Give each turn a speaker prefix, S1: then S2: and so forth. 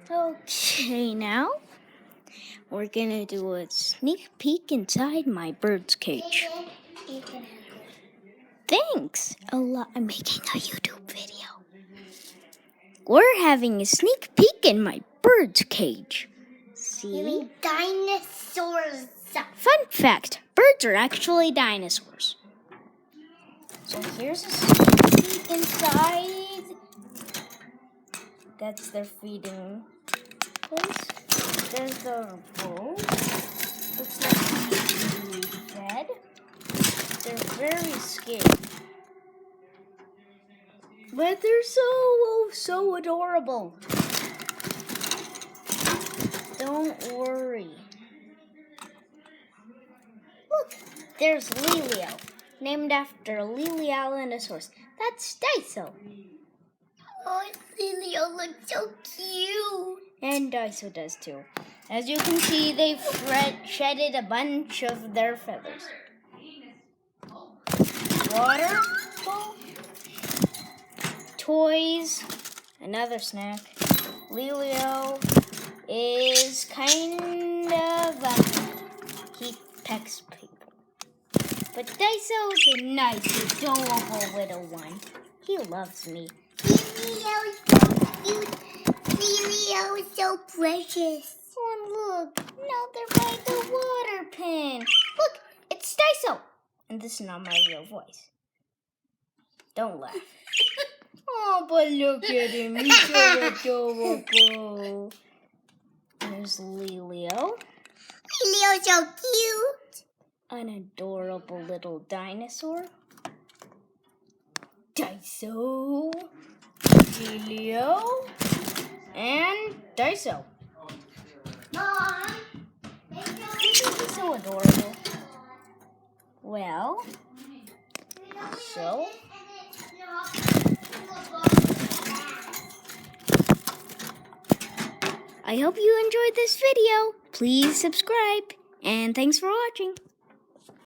S1: Okay, now we're gonna do a sneak peek inside my bird's cage. Thanks a lot. I'm making a YouTube video. We're having a sneak peek in my bird's cage. See?
S2: You mean dinosaurs?
S1: Fun fact, birds are actually dinosaurs. So here's a sneak peek inside. That's their feeding place. There's the bowl. Looks like he's being fed. They're very scared. But they're so adorable. Don't worry. Look, there's Lelio, named after Lily Allosaurus. That's Daiso.
S2: Oh, Lelio looks so cute.
S1: And Daiso does too. As you can see, they've shedded a bunch of their feathers. Water, toys, another snack. Lelio is kind of he pecks people. But Daiso is a nice, adorable little one. He loves me.
S2: Lelio is so cute. Lelio is so precious.
S1: Oh, look, now they're by the water pen. Look, it's Daiso. And this is not my real voice. Don't laugh. Oh, but look at him. He's so adorable. There's Lelio.
S2: Lelio's so cute.
S1: An adorable little dinosaur. Daiso. Lelio. And Daiso.
S2: Mom,
S1: He's so adorable. Well, so I hope you enjoyed this video. Please subscribe, and thanks for watching.